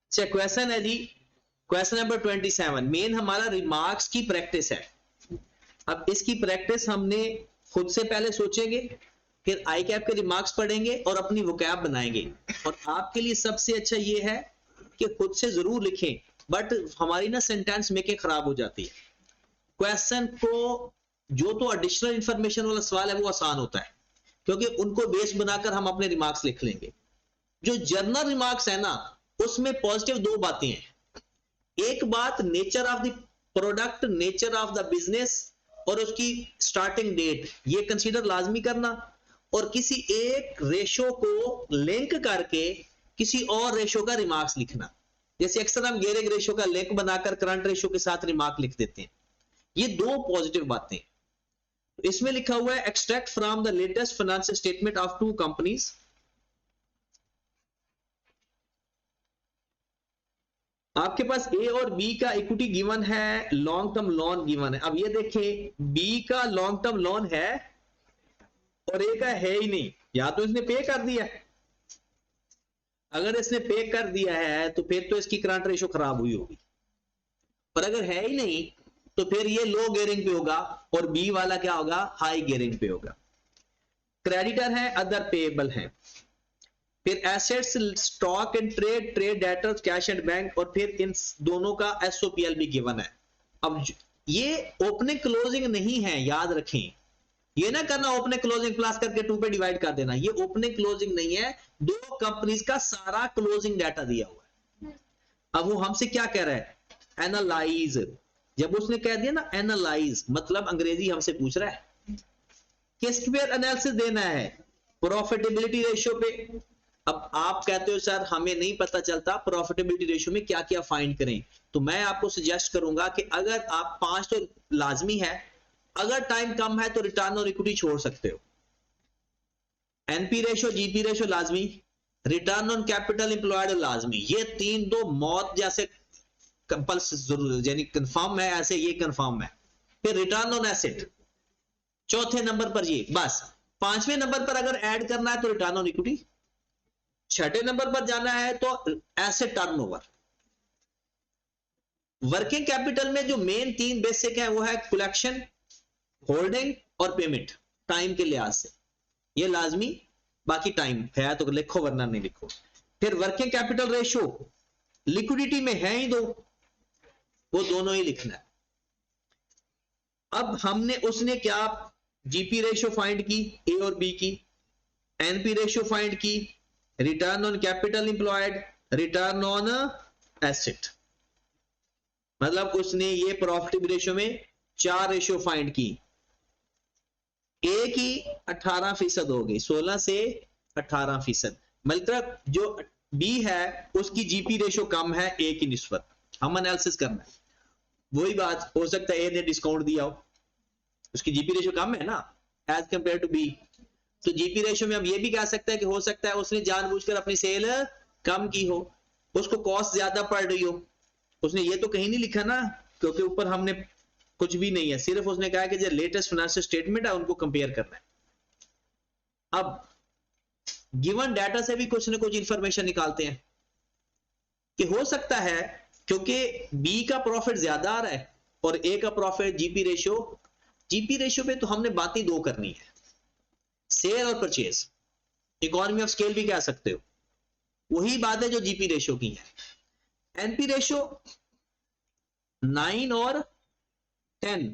अच्छा क्वेश्चन है जी, question number 27, main हमारा रिमार्क्स की प्रैक्टिस है। अब इसकी प्रैक्टिस हमने खुद से पहले सोचेंगे, फिर आई कैप के रिमार्क्स पढ़ेंगे और अपनी वोकैब बनाएंगे। और आपके लिए सबसे अच्छा ये है कि खुद से जरूर लिखें, बट हमारी ना सेंटेंस मेकिंग खराब हो जाती है। क्वेश्चन को जो तो एडिशनल इंफॉर्मेशन वाला सवाल है वो आसान होता है, क्योंकि उनको बेस बनाकर हम अपने रिमार्क्स लिख लेंगे। जो जर्नल रिमार्क्स है ना, उसमें पॉजिटिव दो बातें हैं। एक बात nature of the product, nature of the business और उसकी स्टार्टिंग डेट, ये कंसीडर लाजमी करना, और किसी एक रेशो को लिंक करके किसी और रेशो का रिमार्क्स लिखना। जैसे अक्सर हम गियरिंग रेशो का लिंक बनाकर करंट रेशो के साथ रिमार्क लिख देते हैं। ये दो पॉजिटिव बातें। इसमें लिखा हुआ है extract from the latest financial statement of 2 companies. आपके पास ए और बी का इक्विटी गिवन है, लॉन्ग टर्म लोन गिवन है। अब ये देखें, बी का लॉन्ग टर्म लोन है और ए का है ही नहीं। या तो इसने पे कर दिया है, अगर इसने पे कर दिया है तो फिर तो इसकी करंट रेशो खराब हुई होगी, पर अगर है ही नहीं तो फिर ये लो गियरिंग पे होगा और बी वाला क्या होगा, हाई गियरिंग पे होगा। क्रेडिटर है, अदर पेएबल है, फिर assets stock and trade, trade debtors, cash and bank, और फिर इन दोनों का एसओपीएल भी गिवन है। अब ये ओपनिंग क्लोजिंग नहीं है, याद रखें। ये ना करना ओपनिंग क्लोजिंग प्लस करके 2 पे डिवाइड कर देना, ये ओपनिंग क्लोजिंग नहीं है, दो कंपनीज का सारा क्लोजिंग डाटा दिया हुआ है। अब वो हमसे क्या कह रहा है, एनालाइज। जब उसने कह दिया ना एनालाइज, मतलब अंग्रेजी हमसे पूछ रहा है किस पे एनालिसिस देना है, प्रॉफिटेबिलिटी रेशियो पे। अब आप कहते हो सर हमें नहीं पता चलता प्रॉफिटेबिलिटी रेशियो में क्या क्या फाइंड करें, तो मैं आपको सजेस्ट करूंगा कि अगर आप 5 तो लाजमी है, अगर टाइम कम है तो रिटर्न और इक्विटी छोड़ सकते हो। एनपी रेशियो, जीपी रेशियो लाजमी, रिटर्न ऑन कैपिटल एम्प्लॉयड लाजमी। ये 3 तो मौत जैसे कंपल्सरी यानी कंफर्म है, ऐसे ये कंफर्म है। फिर रिटर्न ऑन एसेट चौथे नंबर पर ये बस। 5वें नंबर पर अगर ऐड करना है तो रिटर्न ऑन इक्विटी। 6ठे नंबर पर जाना है तो एसेट टर्नओवर। वर्किंग कैपिटल में जो मेन 3 बेसिक है वो है कलेक्शन, होल्डिंग और पेमेंट, टाइम के लिहाज से ये लाजमी, बाकी टाइम है तो लिखो वरना नहीं लिखो। फिर वर्किंग कैपिटल रेशियो, लिक्विडिटी में है ही 2, वो दोनों ही लिखना है। अब हमने उसने क्या, जीपी रेशियो फाइंड की ए और बी की, एनपी रेशियो फाइंड की, return on capital employed, return on asset, मतलब उसने ये प्रॉफिटेबिलिटी रेशियो में 4 रेशियो फाइंड की। ए की 18% हो गई, 16 से 18%, मतलब जो बी है उसकी जीपी रेशियो कम है ए की निस्बत। हम एनालिसिस करना है, वही बात हो सकता है ए ने डिस्काउंट दिया हो, उसकी जीपी रेशियो कम है ना एज कंपेयर टू बी, तो जीपी रेशियो में हम ये भी कह सकते हैं कि हो सकता है उसने जानबूझकर अपनी सेल कम की हो, उसको कॉस्ट ज्यादा पड़ रही हो। उसने ये तो कहीं नहीं लिखा ना, क्योंकि ऊपर हमने कुछ भी नहीं है, सिर्फ उसने कहा कि जो लेटेस्ट फाइनेंशियल स्टेटमेंट है उनको कंपेयर करना है। अब गिवन डाटा से भी कुछ ना कुछ इंफॉर्मेशन निकालते हैं कि हो सकता है क्योंकि बी का प्रॉफिट ज्यादा आ रहा है और ए का प्रॉफिट, जीपी रेशियो पे तो हमने बातें 2 करनी है, सेल और परचेज, इकोनॉमी ऑफ स्केल भी कह सकते हो, वही बात है जो जीपी रेशियो की है। एनपी रेशियो 9 और 10,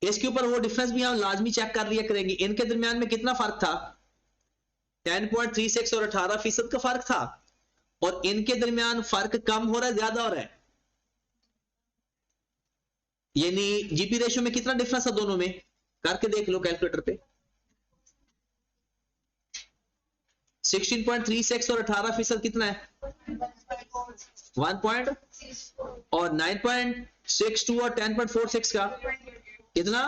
इसके ऊपर वो डिफरेंस भी हम लाजमी चेक कर लिया करेंगे, इनके दरमियान में कितना फर्क था, 10.36 और 18% का फर्क था, और इनके दरमियान फर्क कम हो रहा है ज्यादा हो रहा है, यानी जीपी रेशियो में कितना डिफरेंस है दोनों में, करके देख लो कैलकुलेटर पे। 16.36 और 18% कितना है, 1 पॉइंट, और 9.62 और 10.46 का कितना,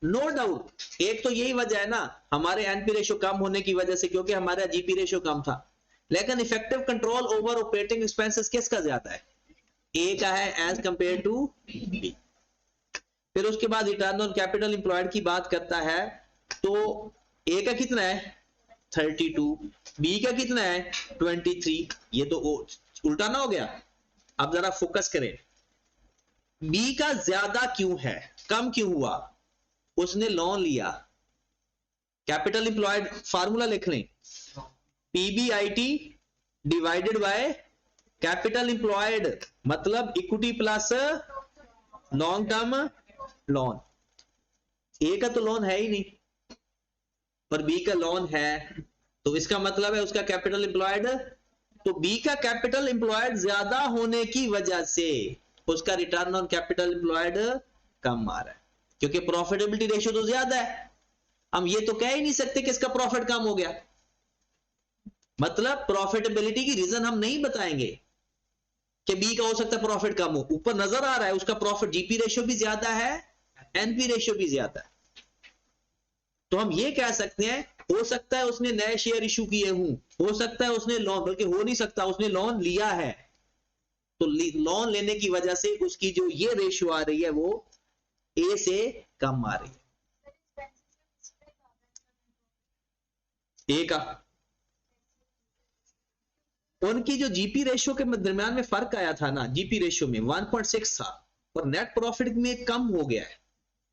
नो डाउट। एक तो यही वजह है ना हमारे एनपी रेशियो कम होने की वजह से, क्योंकि हमारा जीपी रेशियो कम था, लेकिन effective control over operating expenses किसका ज्यादा है, ए का है एज कंपेयर टू बी। फिर उसके बाद रिटर्न ऑन कैपिटल एम्प्लॉयड की बात करता है तो ए का कितना है 32, बी का कितना है 23, ये तो उल्टा ना हो गया। अब जरा फोकस करें, बी का ज्यादा क्यों है, कम क्यों हुआ, उसने लोन लिया। कैपिटल इंप्लॉयड फार्मूला लिख लें, PBIT divided by capital employed, मतलब equity plus long term loan. A का तो लोन है ही नहीं पर बी का लोन है, तो इसका मतलब है उसका कैपिटल इंप्लॉयड, तो बी का कैपिटल इंप्लॉयड ज्यादा होने की वजह से उसका रिटर्न ऑन कैपिटल इंप्लॉयड कम आ रहा है, क्योंकि प्रॉफिटेबिलिटी रेशियो तो ज्यादा है। हम ये तो कह ही नहीं सकते कि इसका प्रॉफिट कम हो गया, मतलब प्रॉफिटेबिलिटी की रीजन हम नहीं बताएंगे कि बी का हो सकता है प्रॉफिट कम हो, ऊपर नजर आ रहा है उसका प्रॉफिट जीपी रेशियो भी ज्यादा है, एनपी रेशियो भी ज्यादा है। तो हम ये कह सकते हैं हो सकता है उसने नए शेयर इशू किए हों, हो सकता है उसने लोन, बल्कि हो नहीं सकता उसने लोन लिया है, तो लोन लेने की वजह से उसकी जो ये रेशियो आ रही है वो ए से कम आ रही है। ए का उनकी जो जीपी रेशियो के दरमियान में फर्क आया था ना, जीपी रेशियो में 1.6 था और नेट प्रॉफिट में कम हो गया है,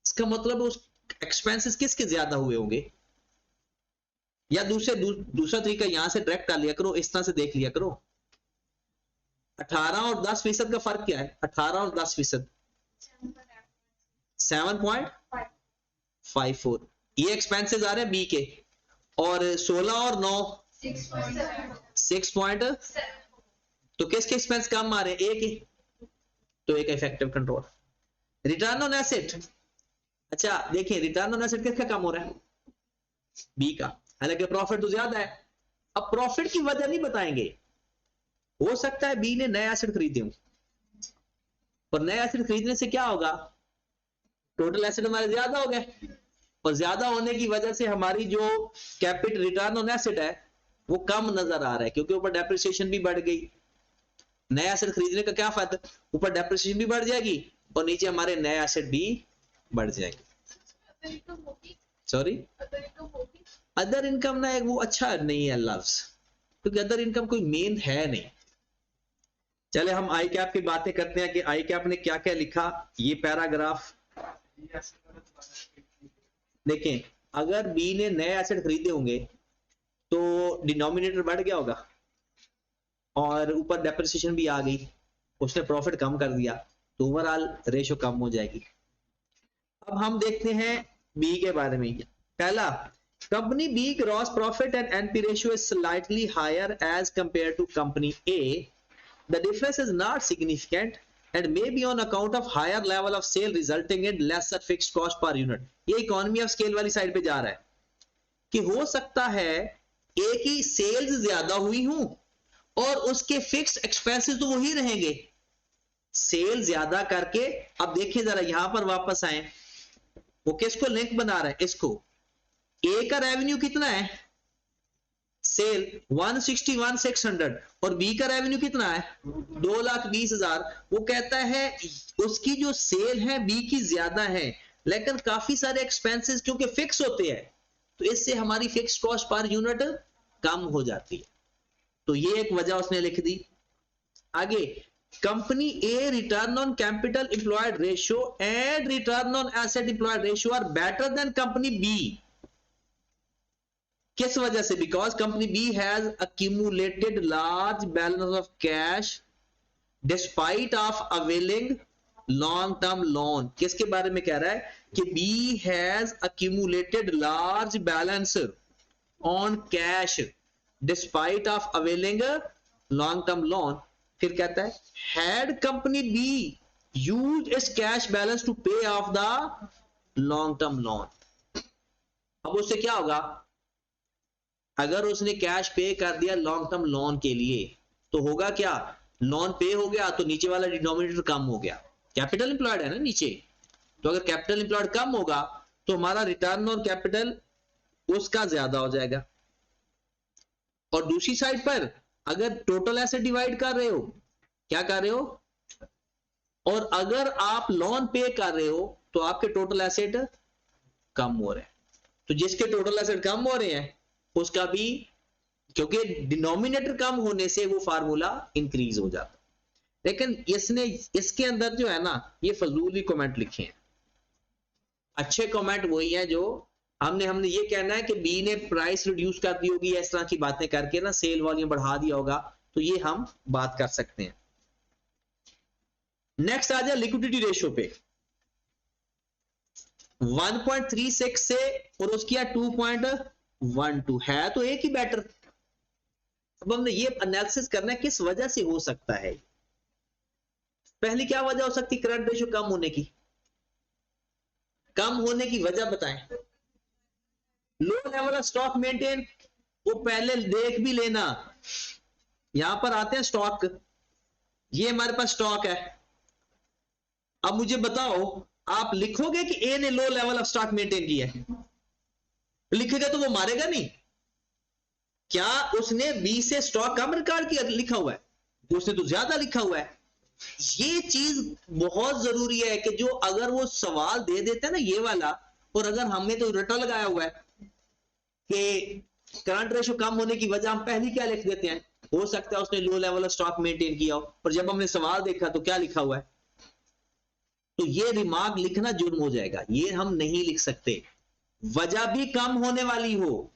इसका मतलब उस एक्सपेंसेस किसके ज्यादा हुए होंगे। या दूसरा तरीका यहां से डायरेक्ट डाल लिया करो, इस तरह से देख लिया करो, 18 और 10% का फर्क क्या है, 18 और 10%, 7.54, ये एक्सपेंसेस आ रहे हैं बी के, और 16 और 9 6 पॉइंट, तो किसके एक्सपेंस कम आ रहे हैं, ए के, तो एक effective control. Return on asset, अच्छा देखिए रिटर्न ऑन एसेट किसका कम हो रहा है, बी का, हालांकि प्रॉफिट तो ज्यादा है। अब प्रॉफिट की वजह नहीं बताएंगे, हो सकता है बी ने नया एसेट खरीदे हो, और नया एसेट खरीदने से क्या होगा, टोटल एसेट हमारे ज्यादा हो गए, और ज्यादा होने की वजह से हमारी जो कैपिटल रिटर्न ऑन एसेट है वो कम नजर आ रहा है, क्योंकि ऊपर डेप्रिसिएशन भी बढ़ गई। नया एसेट खरीदने का क्या फायदा, ऊपर डेप्रिसिएशन भी बढ़ जाएगी और नीचे हमारे नया एसेट भी बढ़ जाएगी। सॉरी, अदर इनकम ना वो अच्छा नहीं है लफ्ज, क्योंकि अदर इनकम कोई मेन है नहीं। चले हम आई कैप की बातें करते हैं कि आई कैप ने क्या क्या लिखा। ये पैराग्राफ देखें, अगर बी ने नए एसेट खरीदे होंगे तो डिनोमिनेटर बढ़ गया होगा और ऊपर डेप्रिसिएशन भी आ गई, उसने प्रॉफिट कम कर दिया, तो ओवरऑल रेशियो कम हो जाएगी। अब हम देखते हैं बी के बारे में। पहला, company B gross profit and NP ratio is slightly higher as compare to company A, the difference is not significant and may be on account of higher level of sale resulting in lesser fixed cost per unit। ये economy of scale वाली side पे जा रहा है कि हो सकता है ए की सेल्स ज्यादा हुई हूं और उसके फिक्स एक्सपेंसेस तो वही रहेंगे, सेल ज्यादा करके। अब देखिए जरा यहां पर वापस आए, वो किसको लिंक बना रहा है, इसको, ए का रेवेन्यू कितना है, सेल 161,600 और बी का रेवेन्यू कितना है 2,20,000। वो कहता है उसकी जो सेल है बी की ज्यादा है, लेकिन काफी सारे एक्सपेंसेस क्योंकि फिक्स होते हैं तो इससे हमारी फिक्स कॉस्ट पर यूनिट कम हो जाती है, तो ये एक वजह उसने लिख दी। आगे, company A return on capital employed ratio and return on asset employed ratio are better than company B. किस वजह से, because company B has accumulated large balance of cash despite of availing long term loan. किसके बारे में कह रहा है कि B has accumulated large balance on cash despite of availing long term loan. फिर कहता है had company B use its cash balance to पे of the long term loan. अब उससे क्या होगा, अगर उसने कैश पे कर दिया लॉन्ग टर्म लोन के लिए तो होगा क्या, लोन पे हो गया तो नीचे वाला डिनोमिनेटर कम हो गया, कैपिटल एम्प्लॉयड है ना नीचे, तो अगर कैपिटल एम्प्लॉयड कम होगा तो हमारा रिटर्न ऑन कैपिटल उसका ज्यादा हो जाएगा। और दूसरी साइड पर अगर टोटल एसेट डिवाइड कर रहे हो, क्या कर रहे हो, और अगर आप लोन पे कर रहे हो तो आपके टोटल एसेट कम हो रहे हैं, तो जिसके टोटल एसेट कम हो रहे हैं उसका भी, क्योंकि डिनोमिनेटर कम होने से वो फार्मूला इंक्रीज हो जाता। लेकिन इसने इसके अंदर जो है ना ये फजूली कमेंट लिखे हैं। अच्छे कमेंट वही है जो हमने ये कहना है कि बी ने प्राइस रिड्यूस कर दी होगी, इस तरह की बातें करके ना सेल वॉल्यूम बढ़ा दिया होगा, तो ये हम बात कर सकते हैं। नेक्स्ट आ जाए लिक्विडिटी रेशियो पे, 1.36 से और उसकी 2.12 है तो एक ही बेटर। अब हमने ये एनालिसिस करना है किस वजह से हो सकता है। पहली क्या वजह हो सकती है करंट रेशियो कम होने की? कम होने की वजह बताएं। Low level of stock maintain, वो पहले देख भी लेना। यहां पर आते हैं स्टॉक, ये हमारे पास स्टॉक है। अब मुझे बताओ, आप लिखोगे कि ए ने low level of stock maintain किया है? लिखेगा तो वो मारेगा नहीं। क्या उसने बी से स्टॉक कम रिकॉर्ड किया लिखा हुआ है? उसने तो ज्यादा लिखा हुआ है। ये चीज बहुत जरूरी है कि जो अगर वो सवाल दे देते हैं ना ये वाला, और अगर हमने तो रटा लगाया हुआ है कि करंट रेशियो कम होने की वजह हम पहली क्या लिख देते हैं, हो सकता है उसने low level of stock maintain किया हो, और जब हमने सवाल देखा तो क्या लिखा हुआ है, तो ये रिमार्क लिखना जुर्म हो जाएगा, ये हम नहीं लिख सकते। वजह भी कम होने वाली हो,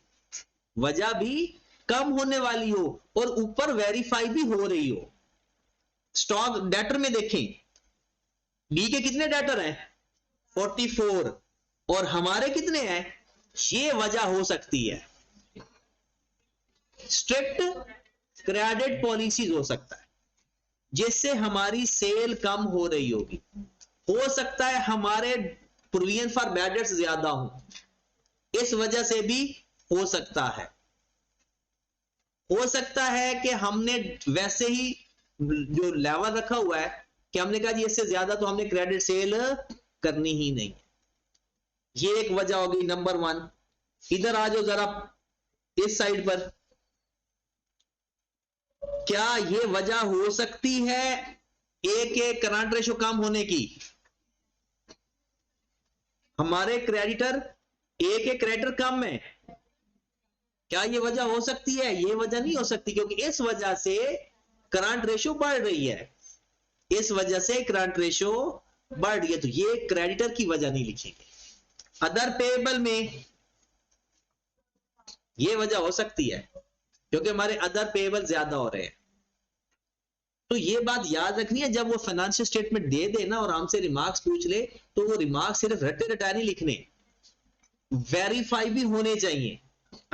वजह भी कम होने वाली हो, और ऊपर वेरीफाई भी हो रही हो। स्टॉक डेटर में देखें, बी के कितने डेटर हैं? 44, और हमारे कितने हैं? ये वजह हो सकती है। स्ट्रिक्ट क्रेडिट पॉलिसीज हो सकता है जिससे हमारी सेल कम हो रही होगी। हो सकता है हमारे प्रोविजन फॉर बैड डेट्स ज्यादा हो, इस वजह से भी हो सकता है। हो सकता है कि हमने वैसे ही जो लेवल रखा हुआ है कि हमने कहा जी इससे ज्यादा तो हमने क्रेडिट सेल करनी ही नहीं, ये एक वजह होगी नंबर 1। इधर आ जाओ जरा इस साइड पर, क्या ये वजह हो सकती है ए के करंट रेशियो कम होने की? हमारे क्रेडिटर, ए के क्रेडिटर कम है, क्या ये वजह हो सकती है? ये वजह नहीं हो सकती, क्योंकि इस वजह से करंट रेशियो बढ़ रही है, इस वजह से करंट रेशियो बढ़ रही है, तो ये क्रेडिटर की वजह नहीं लिखेंगे। अदर पेएबल में ये वजह हो सकती है क्योंकि हमारे अदर पेएबल ज्यादा हो रहे हैं। तो ये बात याद रखनी है, जब वो फाइनेंशियल स्टेटमेंट दे देना और हमसे रिमार्क्स पूछ ले, तो वो रिमार्क्स सिर्फ रटे रटा नहीं लिखने, वेरीफाई भी होने चाहिए।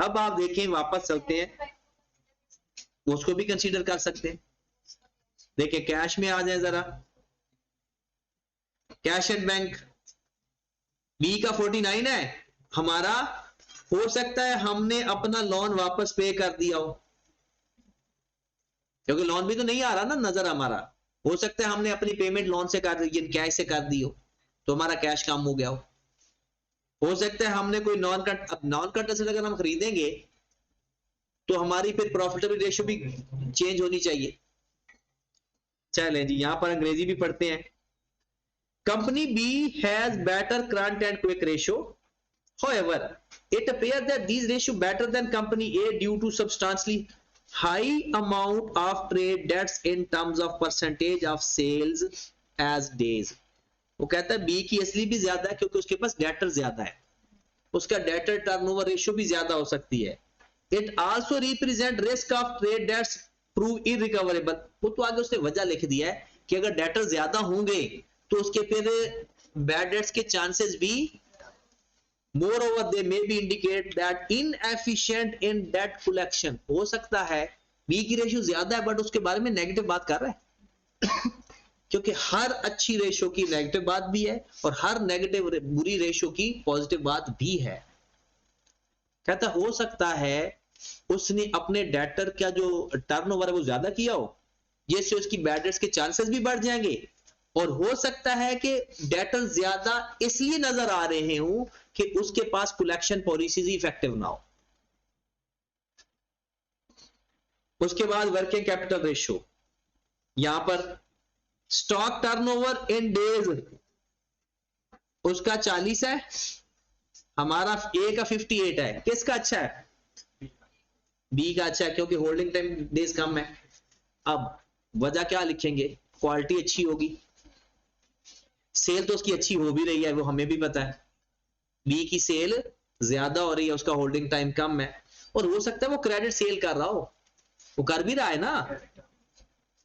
अब आप देखें, वापस चलते हैं, उसको भी कंसीडर कर सकते हैं। देखिए कैश में आ जाए जरा, कैश एंड बैंक, बी का 49 है, हमारा हो सकता है हमने अपना लोन वापस पे कर दिया हो, क्योंकि लोन भी तो नहीं आ रहा ना नजर हमारा। हो सकता है हमने अपनी पेमेंट लोन से कर दी, कैश से कर दी हो, तो हमारा कैश कम हो गया हो सकता है हमने कोई नॉन कट, अब नॉन कट से अगर हम खरीदेंगे तो हमारी फिर प्रॉफिटेबल रेशियो भी चेंज होनी चाहिए। चले जी, यहां पर अंग्रेजी भी पढ़ते हैं। Company B has better current and quick ratio, however it appears that these ratio better than company A due to substantially high amount of trade debts in terms of percentage of sales as days। वो कहता है B की असली भी ज्यादा है क्योंकि उसके पास डेटर ज्यादा है, उसका डेटर टर्नओवर रेशियो भी ज्यादा हो सकती है। It also represent risk of trade debts prove irrecoverable. वो तो आगे उसने वजह लिख दिया है कि अगर डेटर ज्यादा होंगे तो उसके फिर बैड डेट्स के चांसेस भी, moreover they may be indicate that inefficient in debt collection। हो सकता है बी की रेशियो ज्यादा है बट उसके बारे में नेगेटिव बात कर रहा है क्योंकि हर अच्छी रेशियो की नेगेटिव बात भी है और हर नेगेटिव बुरी रेशियो की पॉजिटिव बात भी है। कहता हो सकता है उसने अपने डेटर का जो टर्नओवर है वो ज्यादा किया हो, जिससे उसकी बैड डेट्स के चांसेस भी बढ़ जाएंगे, और हो सकता है कि डेटर ज्यादा इसलिए नजर आ रहे हों कि उसके पास कलेक्शन पॉलिसीज इफेक्टिव ना हो। उसके बाद वर्किंग कैपिटल रेशियो, यहां पर स्टॉक टर्नओवर इन डेज उसका 40 है, हमारा ए का 58 है, किसका अच्छा है? बी का अच्छा है क्योंकि होल्डिंग टाइम डेज कम है। अब वजह क्या लिखेंगे, क्वालिटी अच्छी होगी, सेल तो उसकी अच्छी हो भी रही है वो हमें भी पता है, बी की सेल ज्यादा हो रही है, उसका होल्डिंग टाइम कम है, और हो सकता है वो क्रेडिट सेल कर रहा हो, वो कर भी रहा है ना,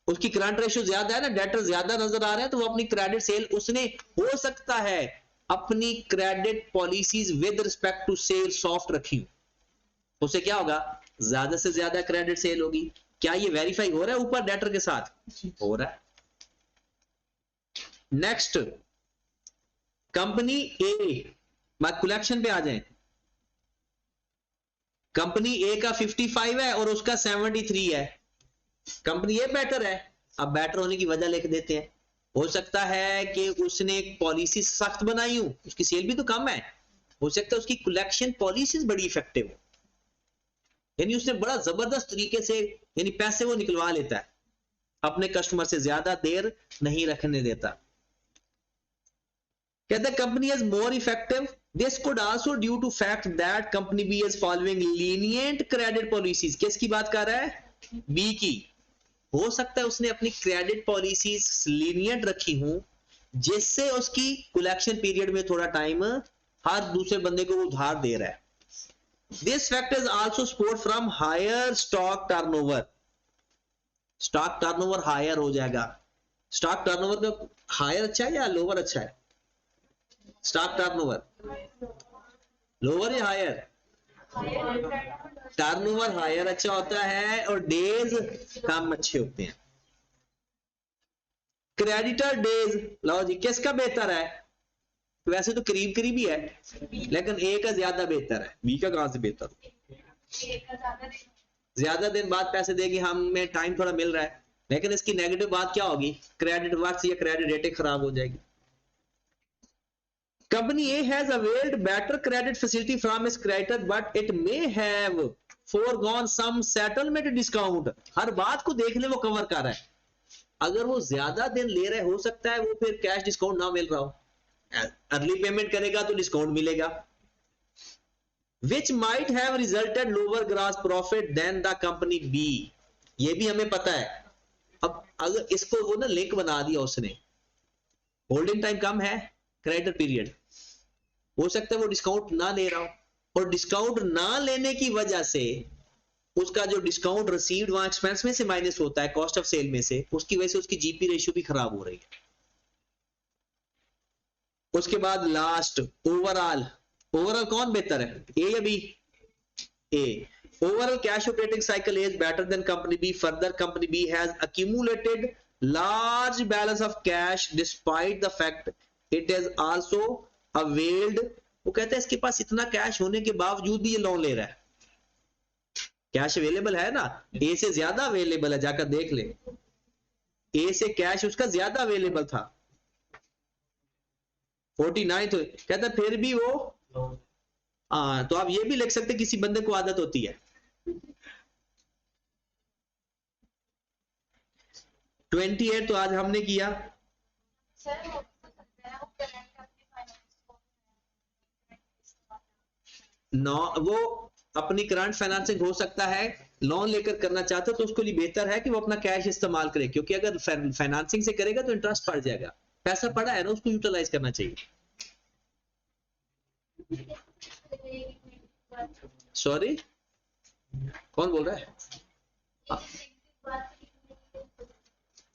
उसकी करंट रेशियो ज्यादा है ना, डेटर ज्यादा नजर आ रहे हैं, तो वो अपनी क्रेडिट सेल उसने हो सकता है अपनी credit policies with respect to sale soft रखी, उससे क्या होगा, ज्यादा से ज्यादा क्रेडिट सेल होगी। क्या ये वेरीफाई हो रहा है ऊपर डेटर के साथ, हो रहा है। नेक्स्ट कंपनी ए, बात कलेक्शन पे आ जाए, कंपनी ए का 55 है और उसका 73 है, कंपनी ए बेटर है। अब बेटर होने की वजह लिख देते हैं, हो सकता है कि उसने एक पॉलिसी सख्त बनाई हो, उसकी सेल भी तो कम है, हो सकता है उसकी कलेक्शन पॉलिसीज बड़ी इफेक्टिव हो, यानी उसने बड़ा जबरदस्त तरीके से यानी पैसे वो निकलवा लेता है, अपने कस्टमर से ज्यादा देर नहीं रखने देता। कहते हैं company is more effective, this could also due to fact that company B is following lenient credit policies. किसकी बात कर रहा है, बी की। हो सकता है उसने अपनी क्रेडिट पॉलिसीज लीनिएंट रखी हूं, जिससे उसकी कलेक्शन पीरियड में थोड़ा टाइम हर दूसरे बंदे को उधार दे रहा है। This fact is also support from higher stock turnover, stock turnover higher हो जाएगा। स्टॉक टर्नओवर का हायर अच्छा है या लोअर अच्छा है, स्टॉक टर्नओवर लोअर या हायर, टर्नओवर हायर अच्छा होता है और डेज कम अच्छे होते हैं। क्रेडिटर डेज, लो जी किसका बेहतर है, वैसे तो करीब करीब ही है, लेकिन ए का ज्यादा बेहतर है, बी का कहां से बेहतर, ज्यादा दिन बाद पैसे देगी, हमें टाइम थोड़ा मिल रहा है, लेकिन इसकी नेगेटिव बात क्या होगी, क्रेडिट वर्क्स या क्रेडिट रेटिंग खराब हो जाएगी। Company A has availed better credit facility from its creditor, but it may have foregone some settlement discount। हर बात को देख ले वो कवर कर रहा है, अगर वो ज्यादा दिन ले रहे हो सकता है वो फिर कैश डिस्काउंट ना मिल रहा हो, अर्ली पेमेंट करेगा तो डिस्काउंट मिलेगा, which might have resulted lower gross profit than the company B। ये भी हमें पता है। अब अगर इसको वो ना लिंक बना दिया उसने, होल्डिंग टाइम कम है, क्रेडिट पीरियड, हो सकता है वो डिस्काउंट ना ले रहा हो, और डिस्काउंट ना लेने की वजह से उसका जो डिस्काउंट रिसीव्ड वहां एक्सपेंस में से माइनस होता है, कॉस्ट ऑफ सेल में से, उसकी वजह से उसकी जीपी रेशियो भी खराब हो रही है। उसके बाद लास्ट ओवरऑल, ओवरऑल कौन बेहतर है, ए या B, A. Overall cash operating cycle is better than company B, further company B has accumulated large balance of cash despite the fact it is also availed। वो कहते हैं इसके पास इतना cash होने के बावजूद भी ये लोन ले रहा है, कैश अवेलेबल है ना, ए से ज्यादा अवेलेबल है, जाकर देख ले, ए से कैश उसका ज्यादा अवेलेबल था, 49 कहता फिर भी वो, तो आप ये भी लिख सकते किसी बंदे को आदत होती है। 28 तो आज हमने किया, नौ वो अपनी करंट फाइनेंसिंग हो सकता है लोन लेकर करना चाहते हो तो उसके लिए बेहतर है कि वो अपना कैश इस्तेमाल करे, क्योंकि अगर फाइनेंसिंग से करेगा तो इंटरेस्ट बढ़ जाएगा, पैसा पड़ा है ना उसको यूटिलाइज करना चाहिए। सॉरी कौन बोल रहा है,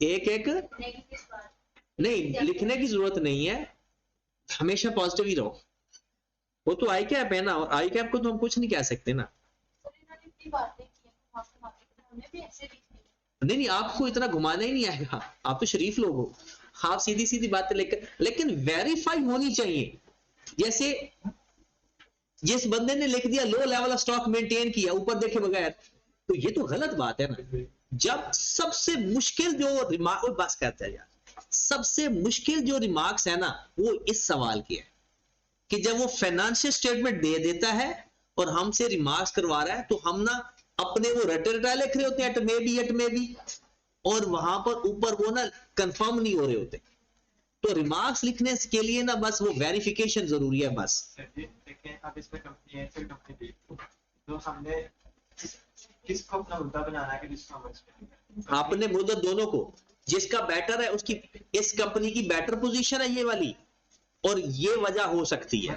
एक एक नहीं लिखने की जरूरत नहीं है, हमेशा पॉजिटिव ही रहो, वो तो आई कैप है ना, और आई कैप को तो हम कुछ नहीं कह सकते ना। नहीं नहीं आपको इतना घुमाना ही नहीं आएगा, आप तो शरीफ लोग हो, आप सीधी सीधी बातें लेकर, लेकिन वेरीफाई होनी चाहिए। जैसे जिस बंदे ने लिख दिया low level of stock maintain किया ऊपर देखे बगैर, तो ये तो गलत बात है ना। जब सबसे मुश्किल जो रिमार्क, बस करते हैं यार, सबसे मुश्किल जो रिमार्क्स है ना वो इस सवाल की है कि जब वो फाइनेंशियल स्टेटमेंट दे देता है और हमसे रिमार्क्स करवा रहा है, तो हम ना अपने वो रटे रटा लिख रहे होते हैं, एट में भी, और वहां पर ऊपर वो ना कंफर्म नहीं हो रहे होते, तो रिमार्क्स लिखने के लिए ना बस वो वेरिफिकेशन जरूरी है बस। देखें अब इसमें कंपनी है फिर कंपनी बी, तो हमने किसको अपना मुद्दा बनाना है कि जिसको हम आपने मुद्दा दोनों को, जिसका बेटर है उसकी, इस कंपनी की बेटर पोजीशन है ये वाली, और ये वजह हो सकती है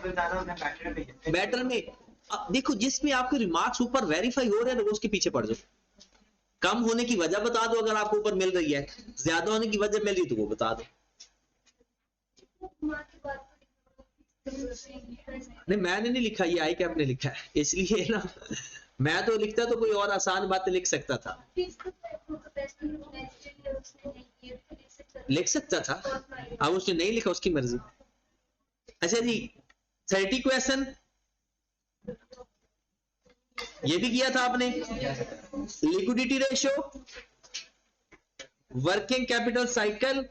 बेटर में। अब देखो जिसमें आपके रिमार्क्स ऊपर वेरीफाई हो रहे हैं ना, उसके पीछे पड़ जाओ। कम होने की वजह बता दो अगर आपको ऊपर मिल रही है, ज्यादा होने की वजह मिल रही तो वो बता दो। नहीं मैंने नहीं लिखा, ये आई कैप ने लिखा है, इसलिए ना मैं तो लिखता तो कोई और आसान बातें लिख सकता था, लिख सकता था, अब उसने नहीं लिखा, उसकी मर्जी। अच्छा जी 30 क्वेश्चन ये भी किया था आपने। Liquidity ratio, working capital cycle,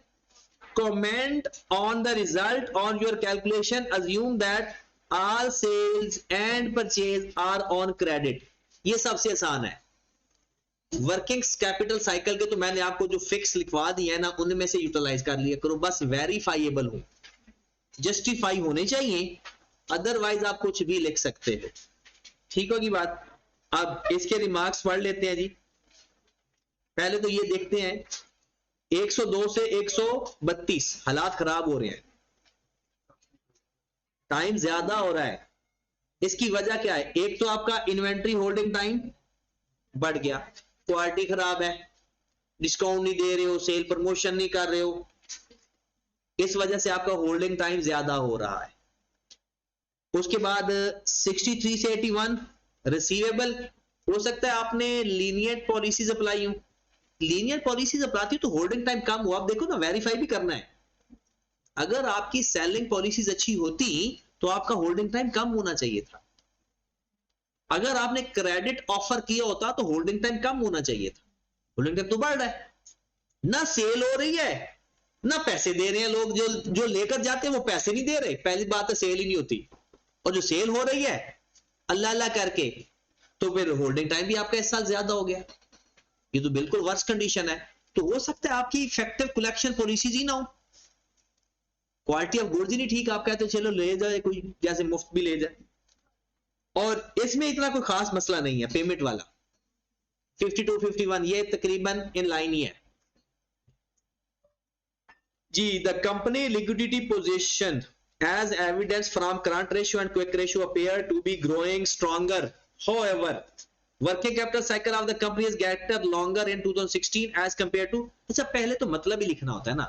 comment on the result on your calculation, assume that all sales and purchase are on credit। ये सबसे आसान है। वर्किंग कैपिटल साइकिल के तो मैंने आपको जो फिक्स लिखवा दिया है ना, उनमें से यूटिलाइज कर लिया करो, बस वेरीफाइएबल हो, जस्टिफाई होने चाहिए, अदरवाइज आप कुछ भी लिख सकते हो। ठीक होगी बात। अब इसके रिमार्क्स पढ़ लेते हैं जी। पहले तो ये देखते हैं 102 से 132 हालात खराब हो रहे हैं, टाइम ज्यादा हो रहा है। इसकी वजह क्या है? एक तो आपका इन्वेंट्री होल्डिंग टाइम बढ़ गया, क्वालिटी खराब है, डिस्काउंट नहीं दे रहे हो, सेल प्रमोशन नहीं कर रहे हो, इस वजह से आपका होल्डिंग टाइम ज्यादा हो रहा है। उसके बाद 63 से 81 रिसीवेबल, हो सकता है आपने लीनियंट पॉलिसीज अप्लाई हो, लीनियर पॉलिसीज अपनाती तो होल्डिंग टाइम कम हुआ। आप देखो ना, वेरीफाई भी करना है। अगर आपकी सेलिंग पॉलिसीज अच्छी होती तो आपका होल्डिंग टाइम कम होना चाहिए था। अगर आपने क्रेडिट ऑफर किया होता तो होल्डिंग टाइम कम होना चाहिए था। होल्डिंग टाइम तो बढ़ रहा है, ना सेल हो रही है ना पैसे दे रहे हैं लोग, जो लेकर जाते हैं वो पैसे नहीं दे रहे, पहली बात है सेल ही नहीं होती, और जो सेल हो रही है अल्लाह अल्लाह करके, तो फिर होल्डिंग टाइम भी आपका इस साल ज्यादा हो गया। ये तो बिल्कुल वर्स्ट कंडीशन है। तो हो सकता है आपकी इफेक्टिव कलेक्शन पॉलिसीज ही ना हो, क्वालिटी ऑफ गुड्स ही नहीं ठीक, आप कहते चलो ले जाए कोई, जैसे मुफ्त भी ले जाए। और इसमें इतना कोई खास मसला नहीं है, पेमेंट वाला 52 51 ये तकरीबन इन लाइन ही है जी। The company liquidity position as evidence from current ratio and quick ratio appear to be growing stronger, however working capital cycle of the company is getting longer in 2016 as compared to। अच्छा पहले तो मतलब ही लिखना होता है ना,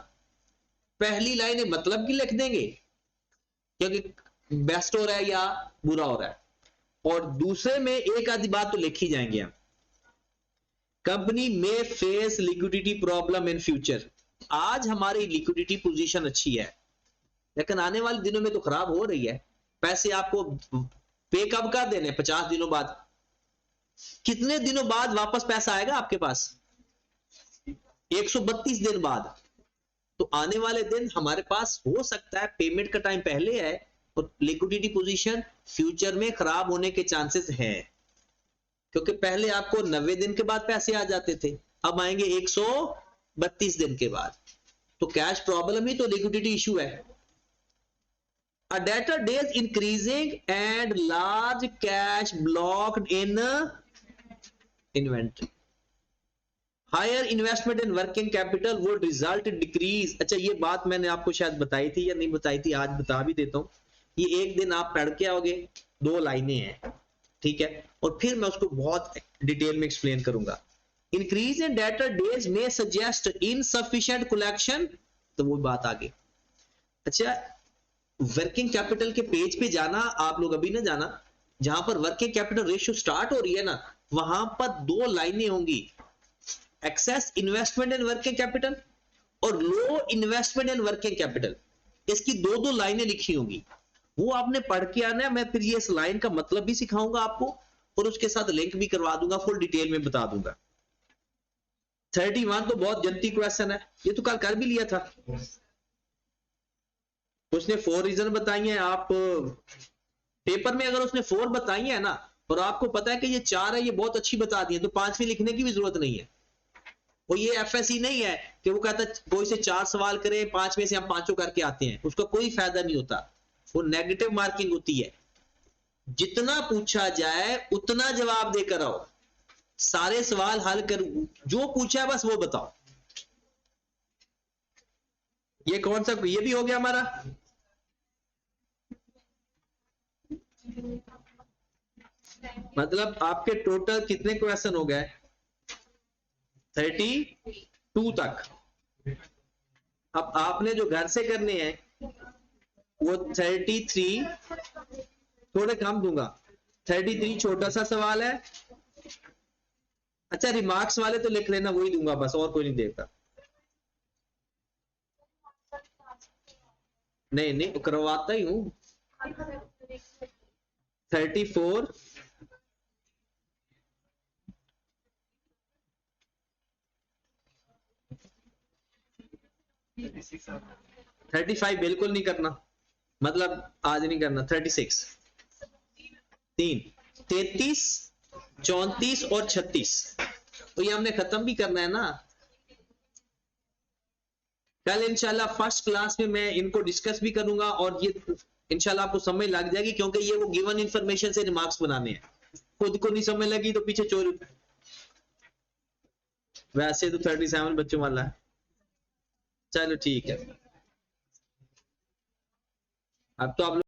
पहली line मतलब की लिख देंगे क्योंकि बेस्ट हो रहा है या बुरा हो रहा है, और दूसरे में एक आधी बात तो लिख ही जाएंगे हम। कंपनी में face liquidity problem in future, आज हमारी लिक्विडिटी पोजीशन अच्छी है लेकिन आने वाले दिनों में तो खराब हो रही है। पैसे आपको पे कब कर देने? 50 दिनों बाद। कितने दिनों बाद वापस पैसा आएगा आपके पास? 132 दिन बाद। तो आने वाले दिन हमारे पास हो सकता है पेमेंट का टाइम पहले है और लिक्विडिटी पोजीशन फ्यूचर में खराब होने के चांसेस हैं, क्योंकि पहले आपको 90 दिन के बाद पैसे आ जाते थे, अब आएंगे 132 दिन के बाद। तो कैश प्रॉब्लम ही तो लिक्विडिटी इशू है। A debtor days increasing and large cash blocked in inventory. Higher investment in working capital would result in decrease। अच्छा ये बात मैंने आपको शायद बताई थी या नहीं बताई थी, आज बता भी देता हूं। ये एक दिन आप पढ़ के आओगे, 2 लाइनें हैं, ठीक है, और फिर मैं उसको बहुत डिटेल में एक्सप्लेन करूंगा। Increase in debtor days may suggest insufficient collection, तो वो बात आगे। अच्छा वर्किंग कैपिटल के पेज पे जाना, आप लोग अभी ना जाना, जहां पर वर्किंग कैपिटल रेशियो स्टार्ट हो रही है ना, वहां पर 2 लाइनें होंगी, excess investment in working capital और low investment in working capital. इसकी 2 लाइनें लिखी होंगी, वो आपने पढ़ के आना है। मैं फिर ये इस लाइन का मतलब भी सिखाऊंगा आपको और उसके साथ लिंक भी करवा दूंगा, फुल डिटेल में बता दूंगा। 31 तो बहुत जनती क्वेश्चन है, ये तो कल कर भी लिया था। उसने 4 रीजन बताई हैं, आप पेपर में अगर उसने 4 बताई है ना और आपको पता है कि ये 4 है, ये बहुत अच्छी बता दी है, तो 5वीं लिखने की भी जरूरत नहीं है। और ये एफएससी नहीं है कि वो कहता कोई से 4 सवाल करें 5 में से हम 5 करके आते हैं, उसका कोई फायदा नहीं होता, वो नेगेटिव मार्किंग होती है। जितना पूछा जाए उतना जवाब देकर आओ, सारे सवाल हल कर, जो पूछा है बस वो बताओ। ये कौन सा, ये भी हो गया हमारा। मतलब आपके टोटल कितने क्वेश्चन हो गए? 32 तक। अब आपने जो घर से करने हैं वो 33, थोड़े कम दूंगा, 33 छोटा सा सवाल है। अच्छा रिमार्क्स वाले तो लिख लेना, वही दूंगा बस, और कोई नहीं देता। नहीं नहीं करवाता ही हूं। 34, 35 बिल्कुल नहीं करना, मतलब आज नहीं करना। 36, 3, 33, 34 और 36, तो ये हमने खत्म भी करना है ना। कल इंशाल्लाह फर्स्ट क्लास में मैं इनको डिस्कस भी करूंगा, और ये इंशाल्लाह आपको समझ लग जाएगी, क्योंकि ये वो गिवन इंफॉर्मेशन से रिमार्क्स बनाने हैं। खुद को नहीं समझ लगी तो पीछे चोरी। वैसे तो 37 बच्चों वाला है। चलो ठीक है, अब तो आप